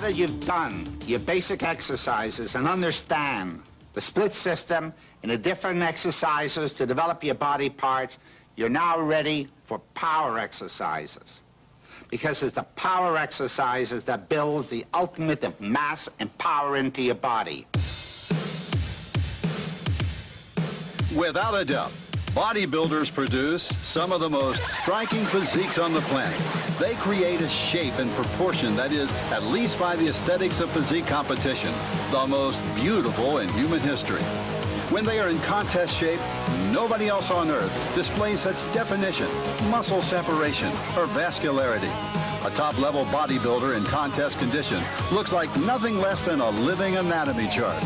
that you've done your basic exercises and understand the split system and the different exercises to develop your body parts, you're now ready for power exercises. Because it's the power exercises that builds the ultimate of mass and power into your body. Without a doubt, bodybuilders produce some of the most striking physiques on the planet. They create a shape and proportion that is, at least by the aesthetics of physique competition, the most beautiful in human history. When they are in contest shape, nobody else on earth displays such definition, muscle separation, or vascularity. A top-level bodybuilder in contest condition looks like nothing less than a living anatomy chart.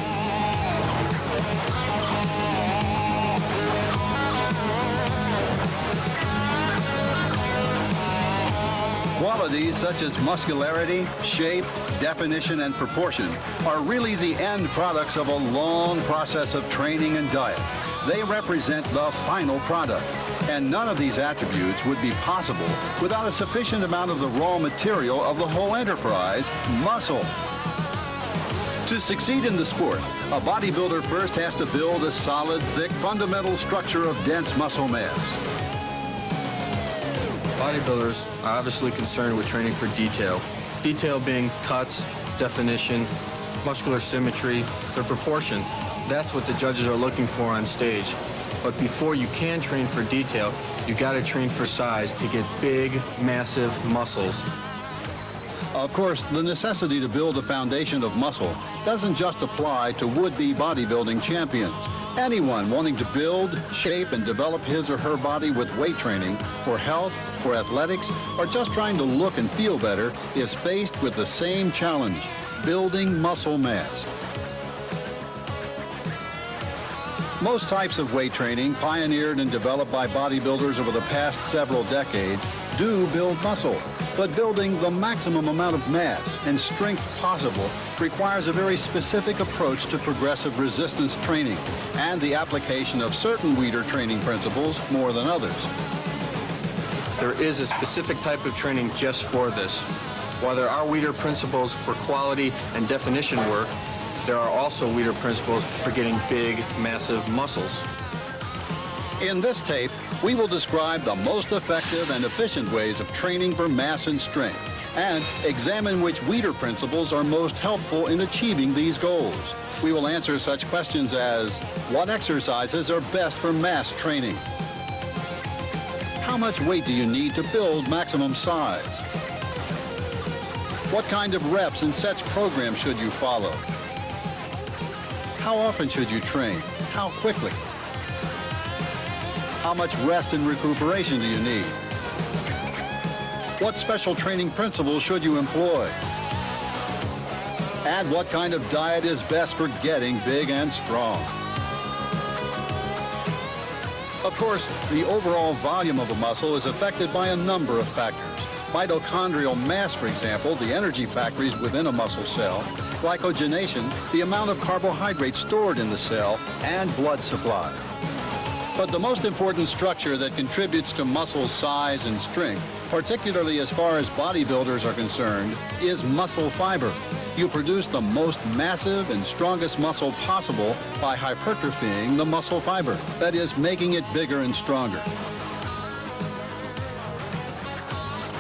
Qualities such as muscularity, shape, definition, and proportion are really the end products of a long process of training and diet. They represent the final product, and none of these attributes would be possible without a sufficient amount of the raw material of the whole enterprise, muscle. To succeed in the sport, a bodybuilder first has to build a solid, thick, fundamental structure of dense muscle mass. Bodybuilders are obviously concerned with training for detail. Detail being cuts, definition, muscular symmetry, their proportion. That's what the judges are looking for on stage. But before you can train for detail, you got to train for size to get big, massive muscles. Of course, the necessity to build a foundation of muscle doesn't just apply to would-be bodybuilding champions. Anyone wanting to build, shape, and develop his or her body with weight training for health, for athletics, or just trying to look and feel better is faced with the same challenge, building muscle mass. Most types of weight training, pioneered and developed by bodybuilders over the past several decades, do build muscle. But building the maximum amount of mass and strength possible requires a very specific approach to progressive resistance training and the application of certain Weider training principles more than others. There is a specific type of training just for this. While there are Weider principles for quality and definition work, there are also Weider principles for getting big, massive muscles. In this tape, we will describe the most effective and efficient ways of training for mass and strength, and examine which Weider principles are most helpful in achieving these goals. We will answer such questions as, what exercises are best for mass training? How much weight do you need to build maximum size? What kind of reps and sets program should you follow? How often should you train? How quickly? How much rest and recuperation do you need? What special training principles should you employ? And what kind of diet is best for getting big and strong? Of course, the overall volume of a muscle is affected by a number of factors. Mitochondrial mass, for example, the energy factories within a muscle cell, glycogenation, the amount of carbohydrates stored in the cell, and blood supply. But the most important structure that contributes to muscle size and strength, particularly as far as bodybuilders are concerned, is muscle fiber. You produce the most massive and strongest muscle possible by hypertrophying the muscle fiber, that is, making it bigger and stronger.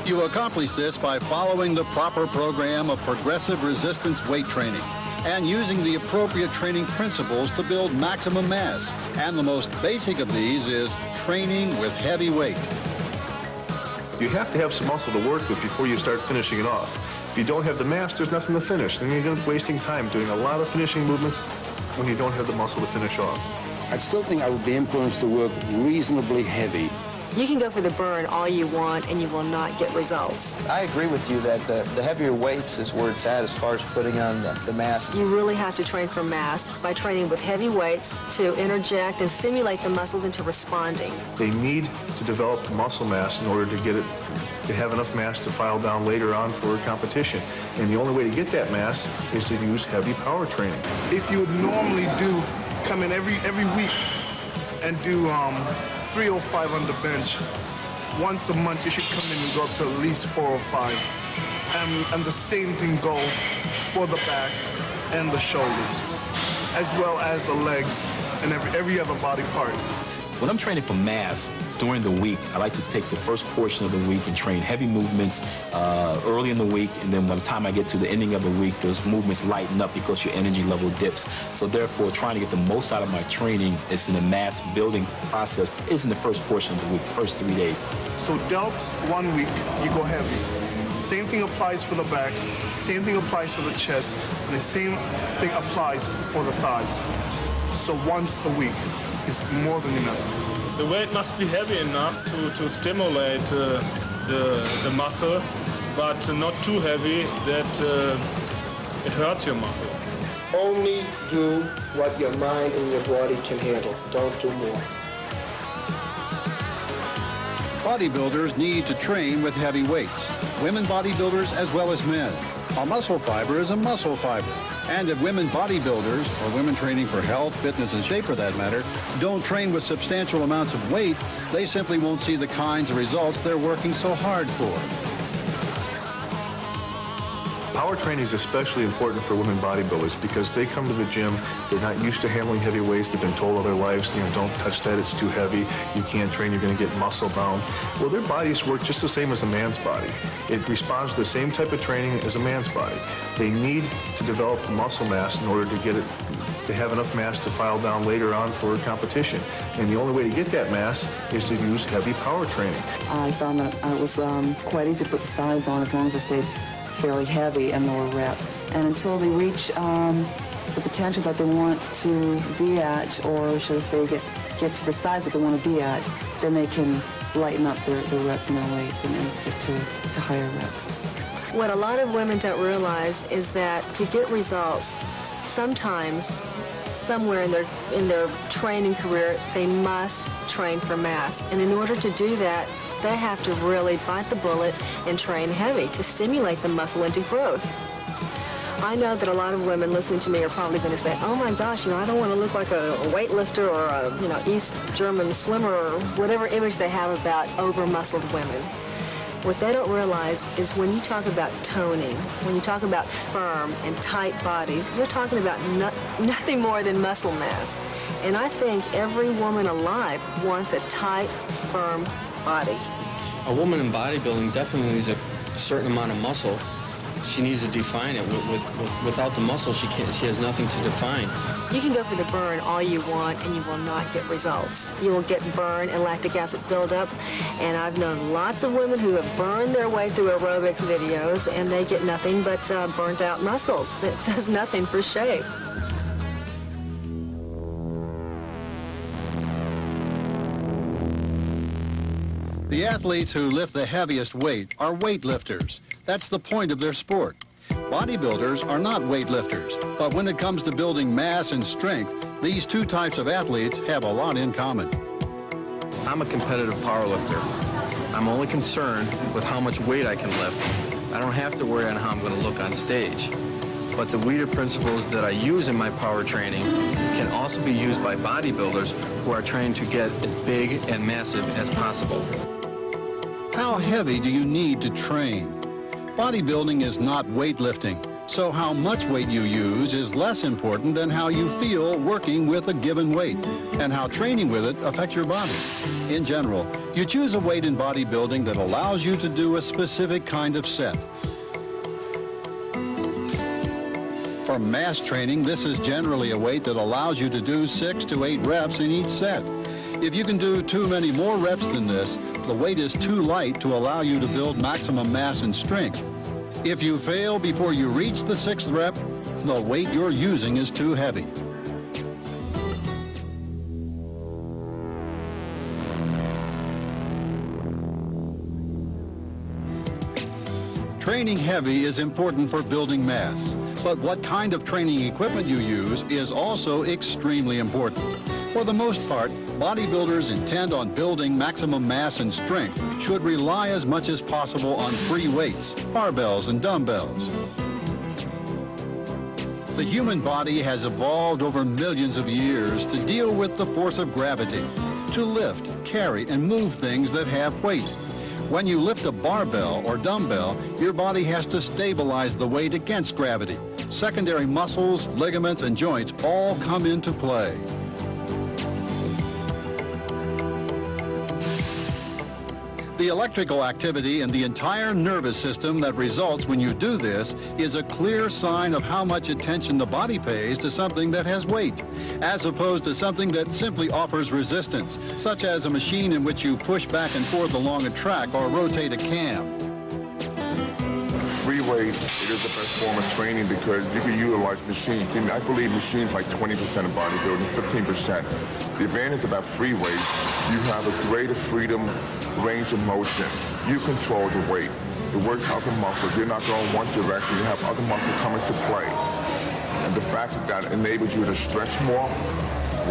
You accomplish this by following the proper program of progressive resistance weight training and using the appropriate training principles to build maximum mass. And the most basic of these is training with heavy weight. You have to have some muscle to work with before you start finishing it off. If you don't have the mass, there's nothing to finish. Then you're going to be wasting time doing a lot of finishing movements when you don't have the muscle to finish off. I still think I would be influenced to work reasonably heavy. You can go for the burn all you want and you will not get results. I agree with you that the heavier weights is where it's at as far as putting on the mass. You really have to train for mass by training with heavy weights to interject and stimulate the muscles into responding. They need to develop the muscle mass in order to get it, to have enough mass to file down later on for competition. And the only way to get that mass is to use heavy power training. If you would normally come in every week and do 305 on the bench, once a month you should come in and go up to at least 405. And the same thing go for the back and the shoulders, as well as the legs and every other body part. When I'm training for mass during the week, I like to take the first portion of the week and train heavy movements early in the week, and then by the time I get to the ending of the week, those movements lighten up because your energy level dips. So therefore, trying to get the most out of my training is in the mass building process is in the first portion of the week, first 3 days. So delts, 1 week, you go heavy. Same thing applies for the back, same thing applies for the chest, and the same thing applies for the thighs. So once a week is more than enough. The weight must be heavy enough to stimulate the muscle, but not too heavy that it hurts your muscle. Only do what your mind and your body can handle. Don't do more. Bodybuilders need to train with heavy weights. Women bodybuilders as well as men. A muscle fiber is a muscle fiber. And if women bodybuilders, or women training for health, fitness, and shape for that matter, don't train with substantial amounts of weight, they simply won't see the kinds of results they're working so hard for. Power training is especially important for women bodybuilders because they come to the gym, they're not used to handling heavy weights, they've been told all their lives, don't touch that, it's too heavy, you can't train, you're going to get muscle bound. Well, their bodies work just the same as a man's body. It responds to the same type of training as a man's body. They need to develop the muscle mass in order to get it, to have enough mass to file down later on for competition. And the only way to get that mass is to use heavy power training. I found that it was quite easy to put the size on as long as I stayed fairly heavy and lower reps. And until they reach the potential that they want to be at, or should I say get to the size that they want to be at, then they can lighten up their reps and their weights and stick to higher reps. What a lot of women don't realize is that to get results, sometimes somewhere in their training career, they must train for mass. And in order to do that, they have to really bite the bullet and train heavy to stimulate the muscle into growth. I know that a lot of women listening to me are probably going to say, oh my gosh, I don't want to look like a weightlifter or a, East German swimmer or whatever image they have about over-muscled women. What they don't realize is when you talk about toning, when you talk about firm and tight bodies, you're talking about nothing more than muscle mass. And I think every woman alive wants a tight, firm body. A woman in bodybuilding definitely needs a certain amount of muscle. She needs to define it. Without the muscle, she has nothing to define. You can go for the burn all you want and you will not get results. You will get burn and lactic acid buildup, and I've known lots of women who have burned their way through aerobics videos and they get nothing but burnt out muscles that does nothing for shape. The athletes who lift the heaviest weight are weightlifters. That's the point of their sport. Bodybuilders are not weightlifters, but when it comes to building mass and strength, these two types of athletes have a lot in common. I'm a competitive powerlifter. I'm only concerned with how much weight I can lift. I don't have to worry on how I'm going to look on stage. But the weighted principles that I use in my power training can also be used by bodybuilders who are trying to get as big and massive as possible. How heavy do you need to train? Bodybuilding is not weightlifting, so how much weight you use is less important than how you feel working with a given weight and how training with it affects your body. In general, you choose a weight in bodybuilding that allows you to do a specific kind of set. For mass training, this is generally a weight that allows you to do 6 to 8 reps in each set. If you can do too many more reps than this, the weight is too light to allow you to build maximum mass and strength. If you fail before you reach the 6th rep, the weight you're using is too heavy. Training heavy is important for building mass, but what kind of training equipment you use is also extremely important. For the most part, bodybuilders intent on building maximum mass and strength should rely as much as possible on free weights, barbells, and dumbbells. The human body has evolved over millions of years to deal with the force of gravity, to lift, carry, and move things that have weight. When you lift a barbell or dumbbell, your body has to stabilize the weight against gravity. Secondary muscles, ligaments, and joints all come into play. The electrical activity in the entire nervous system that results when you do this is a clear sign of how much attention the body pays to something that has weight, as opposed to something that simply offers resistance, such as a machine in which you push back and forth along a track or rotate a cam. Free weight, it is the best form of training because you can utilize machines. I believe machines like 20% of bodybuilding, 15%. The advantage about free weight, you have a greater freedom, range of motion. You control the weight. It works other muscles. You're not going one direction. You have other muscles coming to play. And the fact is that enables you to stretch more,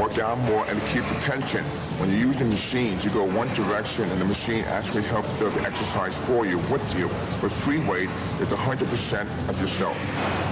work out more, and keep the tension. When you use the machines, you go one direction, and the machine actually helps build the exercise for you, with you. But free weight is 100% of yourself.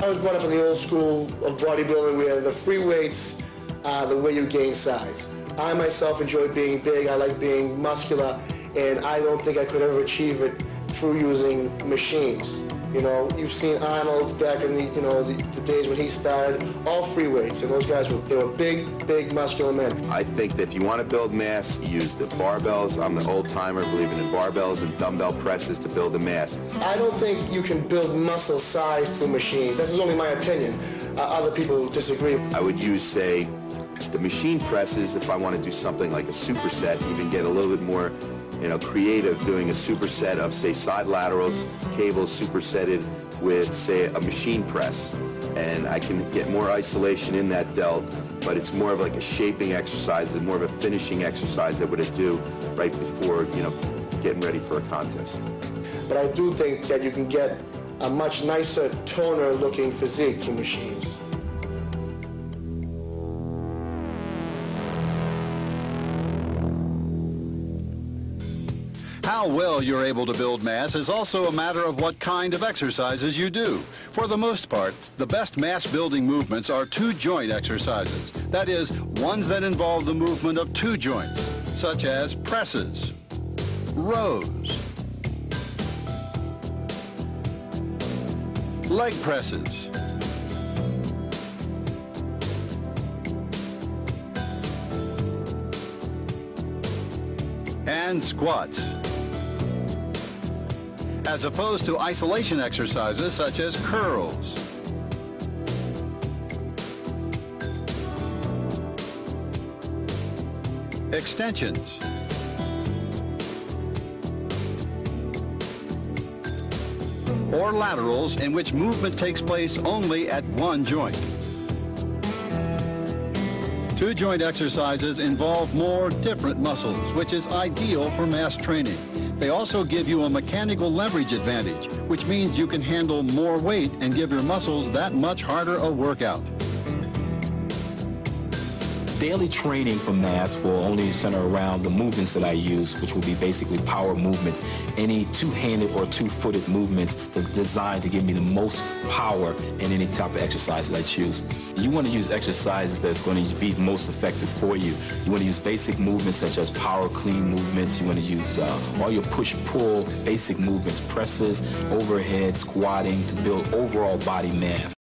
I was brought up in the old school of bodybuilding where the free weights are the way you gain size. I myself enjoy being big. I like being muscular, and I don't think I could ever achieve it through using machines. You know, you've seen Arnold back in the days when he started, all free weights, and those guys they were big, muscular men. I think that if you want to build mass, you use the barbells. I'm the old timer believing in barbells and dumbbell presses to build the mass. I don't think you can build muscle size through machines. This is only my opinion. Other people disagree. I would use, say, the machine presses if I want to do something like a superset, even get a little bit more creative, doing a superset of, say, side laterals, cables supersetted with, say, a machine press. And I can get more isolation in that delt, but it's more of like a shaping exercise and more of a finishing exercise that would do right before, getting ready for a contest. But I do think that you can get a much nicer, toner-looking physique through machines. How well you're able to build mass is also a matter of what kind of exercises you do. For the most part, the best mass-building movements are two-joint exercises. That is, ones that involve the movement of two joints, such as presses, rows, leg presses, and squats, as opposed to isolation exercises such as curls, extensions, or laterals in which movement takes place only at one joint. Two-joint exercises involve more different muscles, which is ideal for mass training. They also give you a mechanical leverage advantage, which means you can handle more weight and give your muscles that much harder a workout. Daily training for mass will only center around the movements that I use, which will be basically power movements. Any two-handed or two-footed movements designed to give me the most power in any type of exercise that I choose. You want to use exercises that's going to be most effective for you. You want to use basic movements such as power clean movements. You want to use all your push-pull basic movements, presses, overhead, squatting to build overall body mass.